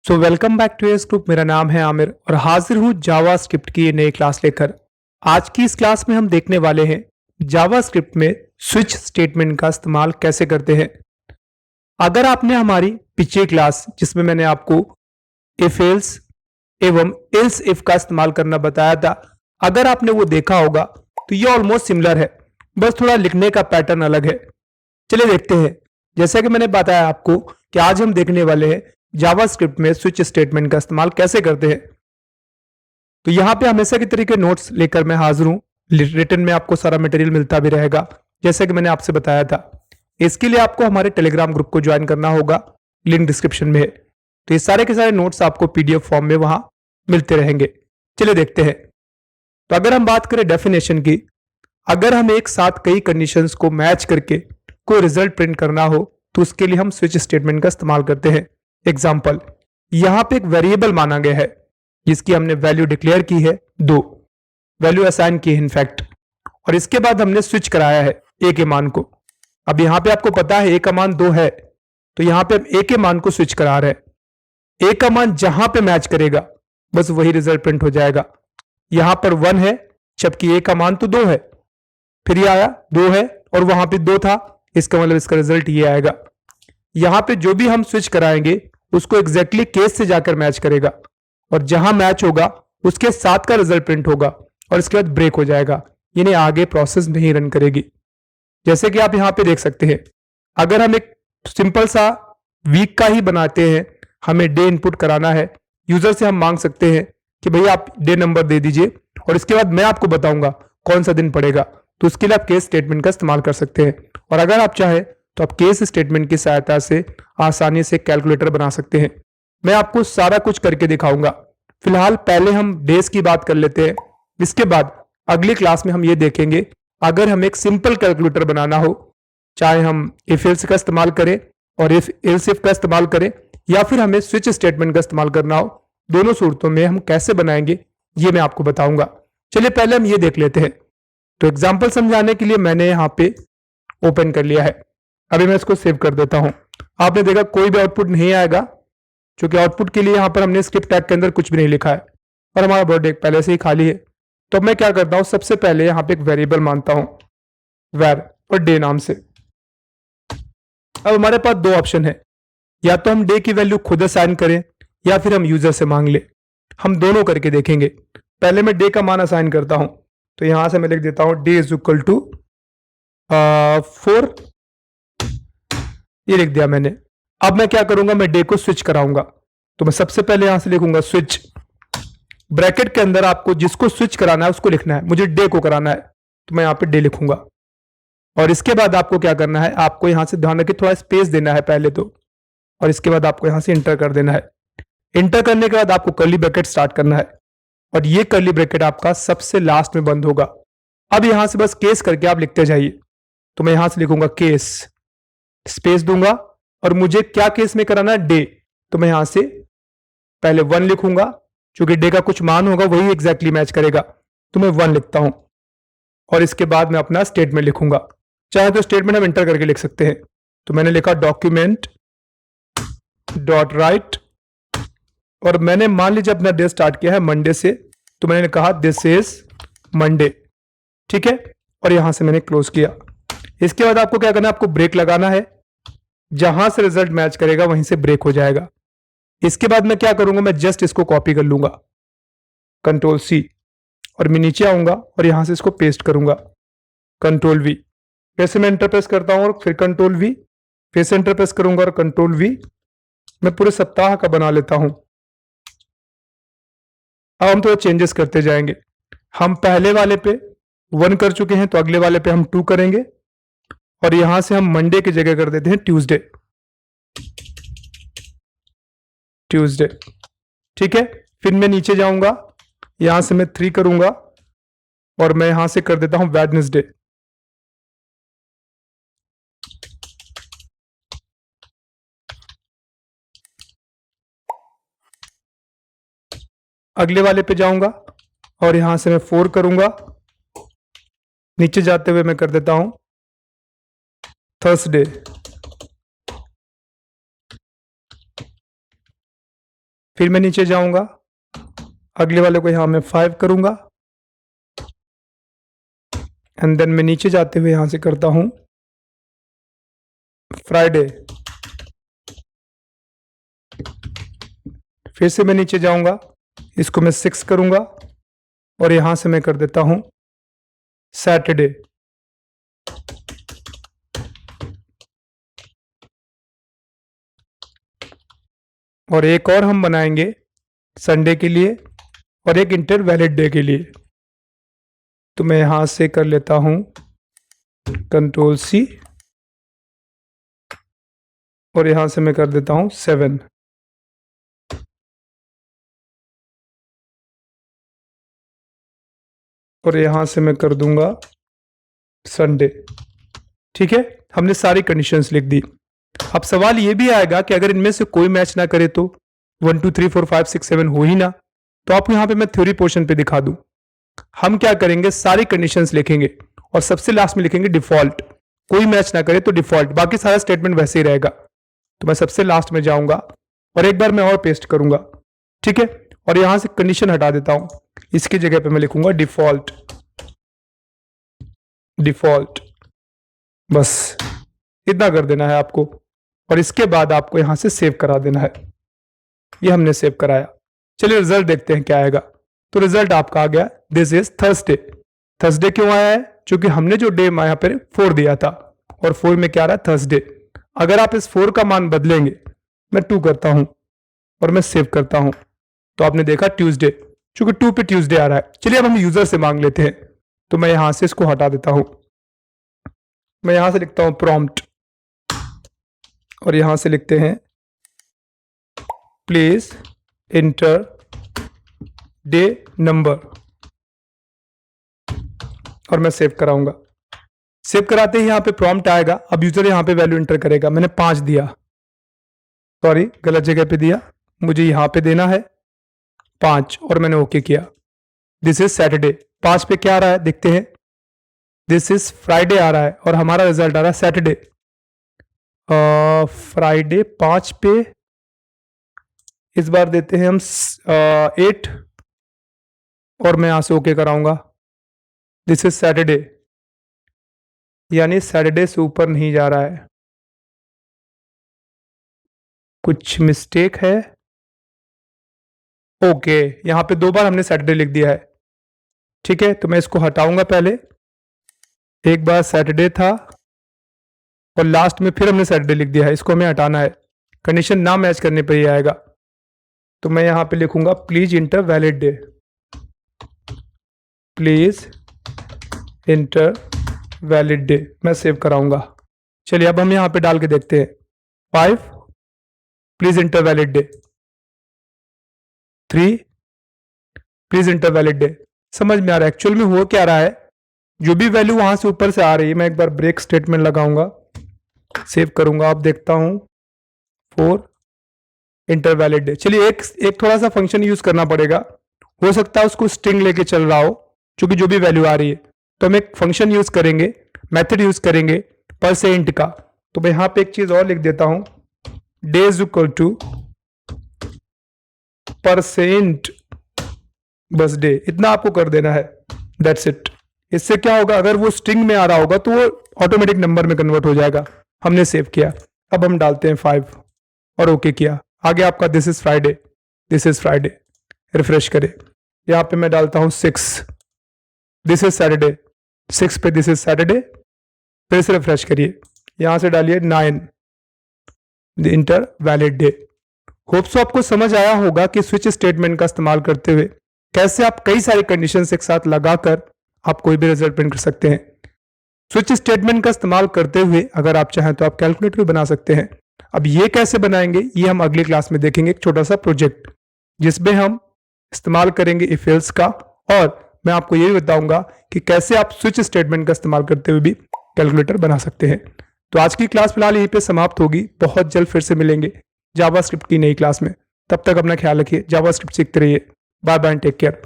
Welcome back to S group. मेरा नाम है आमिर और हाजिर हूँ जावा स्क्रिप्ट की ये नई क्लास लेकर। आज की इस क्लास में हम देखने वाले हैं जावा स्क्रिप्ट में स्विच स्टेटमेंट का इस्तेमाल कैसे करते हैं। अगर आपने हमारी पिछली क्लास जिसमें मैंने आपको इफ एल्स एवं एल्स इफ का इस्तेमाल करना बताया था, अगर आपने वो देखा होगा तो ये ऑलमोस्ट सिमिलर है, बस थोड़ा लिखने का पैटर्न अलग है। चलिए देखते हैं। जैसा कि मैंने बताया आपको कि आज हम देखने वाले हैं जावा स्क्रिप्ट में स्विच स्टेटमेंट का इस्तेमाल कैसे करते हैं। तो यहाँ पे हमेशा की तरीके नोट्स लेकर मैं हाजिर हूँ। रिटर्न में आपको सारा मटेरियल मिलता भी रहेगा जैसे कि मैंने आपसे बताया था। इसके लिए आपको हमारे टेलीग्राम ग्रुप को ज्वाइन करना होगा, लिंक डिस्क्रिप्शन में है। तो ये सारे के सारे नोट्स आपको पीडीएफ फॉर्म में वहां मिलते रहेंगे। चलिए देखते हैं। तो अगर हम बात करें डेफिनेशन की, अगर हम एक साथ कई कंडीशंस को मैच करके कोई रिजल्ट प्रिंट करना हो तो उसके लिए हम स्विच स्टेटमेंट का इस्तेमाल करते हैं। एग्जाम्पल, यहां पे एक वेरिएबल माना गया है जिसकी हमने वैल्यू डिक्लेयर की है 2, वैल्यू असाइन की है इनफैक्ट, और इसके बाद हमने स्विच कराया है ए के मान को। अब यहां पे आपको पता है ए का मान 2 है, तो यहां पे हम ए के मान को स्विच करा रहे हैं। ए का मान जहां पे मैच करेगा बस वही रिजल्ट प्रिंट हो जाएगा। यहां पर 1 है जबकि ए का मान तो 2 है, फिर ये आया 2 है और वहां पे 2 था, इसका मतलब इसका रिजल्ट ये आएगा। यहां पे जो भी हम स्विच कराएंगे उसको एग्जैक्टली केस से जाकर मैच करेगा और जहां मैच होगा उसके साथ का रिजल्ट प्रिंट होगा और इसके बाद ब्रेक हो जाएगा, यानी आगे प्रोसेस नहीं रन करेगी। जैसे कि आप यहां पे देख सकते हैं, अगर हम एक सिंपल सा वीक का ही बनाते हैं, हमें डे इनपुट कराना है, यूजर से हम मांग सकते हैं कि भैया आप डे नंबर दे दीजिए और इसके बाद मैं आपको बताऊंगा कौन सा दिन पड़ेगा। तो उसके लिए आप केस स्टेटमेंट का इस्तेमाल कर सकते हैं और अगर आप चाहें तो आप केस स्टेटमेंट की सहायता से आसानी से कैलकुलेटर बना सकते हैं। मैं आपको सारा कुछ करके दिखाऊंगा। फिलहाल पहले हम डेज की बात कर लेते हैं, इसके बाद अगली क्लास में हम ये देखेंगे अगर हम एक सिंपल कैलकुलेटर बनाना हो, चाहे हम इफ एल्स का इस्तेमाल करें और इफ एल्स इफ का इस्तेमाल करें या फिर हमें स्विच स्टेटमेंट का इस्तेमाल करना हो, दोनों सूरतों में हम कैसे बनाएंगे ये मैं आपको बताऊंगा। चलिए पहले हम ये देख लेते हैं। तो एग्जाम्पल समझाने के लिए मैंने यहाँ पे ओपन कर लिया है। अभी मैं इसको सेव कर देता हूं। आपने देखा कोई भी आउटपुट नहीं आएगा क्योंकि आउटपुट के लिए यहां पर हमने स्क्रिप्ट टैग के अंदर कुछ भी नहीं लिखा है और हमारा बॉडी पहले से ही खाली है। तो मैं क्या करता हूं, सबसे पहले यहां पे एक वेरिएबल मानता हूं वैर और डे नाम से। अब हमारे पास दो ऑप्शन है, या तो हम डे की वैल्यू खुद असाइन करें या फिर हम यूजर से मांग ले। हम दोनों करके देखेंगे। पहले मैं डे का मान असाइन करता हूं, तो यहां से मैं लिख देता हूं डे इज इक्वल टू 4, ये लिख दिया मैंने। अब मैं क्या करूंगा, मैं डे को स्विच कराऊंगा। तो मैं सबसे पहले यहां से लिखूंगा स्विच, ब्रैकेट के अंदर आपको जिसको स्विच कराना है उसको लिखना है, मुझे डे को कराना है तो मैं यहां पे डे लिखूंगा। और इसके बाद आपको क्या करना है, आपको यहां से ध्यान रखिए थोड़ा स्पेस देना है पहले तो, और इसके बाद आपको यहां से इंटर कर देना है। इंटर करने के बाद आपको कर्ली ब्रैकेट स्टार्ट करना है और ये कर्ली ब्रैकेट आपका सबसे लास्ट में बंद होगा। अब यहां से बस केस करके आप लिखते जाइए। तो मैं यहां से लिखूंगा केस, स्पेस दूंगा और मुझे क्या केस में कराना है, डे। तो मैं यहां से पहले 1 लिखूंगा, क्योंकि डे का कुछ मान होगा वही एग्जैक्टली मैच करेगा, तो मैं 1 लिखता हूं और इसके बाद मैं अपना स्टेटमेंट लिखूंगा। चाहे तो स्टेटमेंट हम इंटर करके लिख सकते हैं। तो मैंने लिखा डॉक्यूमेंट डॉट राइट और मैंने मान लीजिए अपना डे स्टार्ट किया है मंडे से, तो मैंने कहा दिस इज मंडे, ठीक है, और यहां से मैंने क्लोज किया। इसके बाद आपको क्या करना है, आपको ब्रेक लगाना है, जहां से रिजल्ट मैच करेगा वहीं से ब्रेक हो जाएगा। इसके बाद मैं क्या करूंगा, मैं जस्ट इसको कॉपी कर लूंगा कंट्रोल सी और मैं नीचे आऊंगा और यहां से इसको पेस्ट करूंगा कंट्रोल वी। फिर से मैं एंटर प्रेस करता हूं और फिर कंट्रोल वी, फिर से एंटर प्रेस करूंगा और कंट्रोल वी। मैं पूरे सप्ताह का बना लेता हूं। अब हम थोड़ा चेंजेस करते जाएंगे। हम पहले वाले पे 1 कर चुके हैं तो अगले वाले पे हम 2 करेंगे और यहां से हम मंडे की जगह कर देते हैं ट्यूसडे, ट्यूसडे, ठीक है। फिर मैं नीचे जाऊंगा, यहां से मैं 3 करूंगा और मैं यहां से कर देता हूं वेडनेसडे। अगले वाले पे जाऊंगा और यहां से मैं 4 करूंगा, नीचे जाते हुए मैं कर देता हूं थर्सडे। फिर मैं नीचे जाऊंगा, अगले वाले को यहां मैं 5 करूंगा एंड देन मैं नीचे जाते हुए यहां से करता हूं फ्राइडे। फिर से मैं नीचे जाऊंगा, इसको मैं 6 करूंगा और यहां से मैं कर देता हूं सैटरडे। और एक और हम बनाएंगे संडे के लिए और एक इंटर वैलिड डे के लिए। तो मैं यहां से कर लेता हूं कंट्रोल C और यहां से मैं कर देता हूं 7। और यहां से मैं कर दूंगा संडे। ठीक है, हमने सारी कंडीशंस लिख दी। अब सवाल ये भी आएगा कि अगर इनमें से कोई मैच ना करे तो 1 2 3 4 5 6 7 हो ही ना, तो आपको यहां पे मैं थ्योरी पोर्शन पे दिखा दूं। हम क्या करेंगे, सारी कंडीशंस लिखेंगे और सबसे लास्ट में लिखेंगे डिफॉल्ट। कोई मैच ना करे तो डिफॉल्ट, बाकी सारा स्टेटमेंट वैसे ही रहेगा। तो मैं सबसे लास्ट में जाऊंगा और एक बार मैं और पेस्ट करूंगा। ठीक है, और यहां से कंडीशन हटा देता हूं, इसकी जगह पे मैं लिखूंगा डिफॉल्ट। डिफॉल्ट, बस इतना कर देना है आपको और इसके बाद आपको यहां से सेव करा देना है। ये हमने सेव कराया। चलिए रिजल्ट देखते हैं क्या आएगा। तो रिजल्ट आपका आ गया, दिस इज थर्सडे। थर्सडे क्यों आया है? क्योंकि हमने जो डे यहाँ पर 4 दिया था और 4 में क्या आ रहा है, थर्सडे। अगर आप इस 4 का मान बदलेंगे, मैं 2 करता हूं और मैं सेव करता हूं, तो आपने देखा ट्यूसडे, क्योंकि 2 पे ट्यूसडे आ रहा है। चलिए अब हम यूजर से मांग लेते हैं। तो मैं यहां से इसको हटा देता हूं, मैं यहां से लिखता हूं प्रॉम्प्ट और यहां से लिखते हैं प्लीज इंटर डे नंबर और मैं सेव कराऊंगा। सेव कराते ही यहां पे प्रॉम्प्ट आएगा। अब यूजर यहां पे वैल्यू इंटर करेगा। मैंने 5 दिया, सॉरी गलत जगह पे दिया, मुझे यहां पे देना है 5 और मैंने ओके किया। This is Saturday. 5 पे क्या आ रहा है देखते हैं, दिस इज फ्राइडे आ रहा है और हमारा रिजल्ट आ रहा है सैटरडे। फ्राइडे 5 पे इस बार देते हैं हम 8 और मैं यहां से ओके कराऊंगा। दिस इज सैटरडे, यानी सैटरडे से ऊपर नहीं जा रहा है, कुछ मिस्टेक है। ओके, यहां पे 2 बार हमने सैटरडे लिख दिया है। ठीक है, तो मैं इसको हटाऊंगा। पहले एक बार सैटरडे था और लास्ट में फिर हमने सैटरडे लिख दिया है, इसको हमें हटाना है। कंडीशन ना मैच करने पर ही आएगा। तो मैं यहां पे लिखूंगा please inter valid day, please inter valid day. मैं सेव कराऊंगा। चलिए अब हम यहां पे डाल के देखते हैं 5 please inter valid day, 3 please inter valid day. समझ में आ रहा है एक्चुअल में हो क्या रहा है। जो भी वैल्यू वहां से ऊपर से आ रही है, मैं एक बार ब्रेक स्टेटमेंट लगाऊंगा, सेव करूंगा। अब देखता हूं 4 इंटर वैलिड डे। चलिए एक थोड़ा सा फंक्शन यूज करना पड़ेगा, हो सकता है उसको स्ट्रिंग लेके चल रहा हो, क्योंकि जो भी वैल्यू आ रही है। तो हम एक फंक्शन यूज करेंगे, मेथड यूज करेंगे परसेंट का। तो मैं यहां पे एक चीज और लिख देता हूं, day is equal two percent बस डे। इतना आपको कर देना है, दैट्स इट। इससे क्या होगा, अगर वो स्ट्रिंग में आ रहा होगा तो वो ऑटोमेटिक नंबर में कन्वर्ट हो जाएगा। हमने सेव किया। अब हम डालते हैं 5 और ओके किया। आगे आपका this is Friday, this is Friday. Refresh करें, यहां पे मैं डालता हूं 6, दिस इज सैटरडे, 6 पे दिस इज सैटरडे। फिर से रिफ्रेश करिए, यहां से डालिए 9 the inter valid day. Hopes आपको समझ आया होगा कि स्विच स्टेटमेंट का इस्तेमाल करते हुए कैसे आप कई सारी कंडीशंस एक साथ लगाकर आप कोई भी रिजल्ट प्रिंट कर सकते हैं। स्विच स्टेटमेंट का इस्तेमाल करते हुए अगर आप चाहें तो आप कैलकुलेटर भी बना सकते हैं। अब ये कैसे बनाएंगे ये हम अगली क्लास में देखेंगे, एक छोटा सा प्रोजेक्ट जिसमें हम इस्तेमाल करेंगे इफ एल्स का, और मैं आपको ये भी बताऊंगा कि कैसे आप स्विच स्टेटमेंट का इस्तेमाल करते हुए भी कैलकुलेटर बना सकते हैं। तो आज की क्लास फिलहाल यहीं पे समाप्त होगी। बहुत जल्द फिर से मिलेंगे जावास्क्रिप्ट की नई क्लास में। तब तक अपना ख्याल रखिए, जावास्क्रिप्ट सीखते रहिए। Bye bye, take care.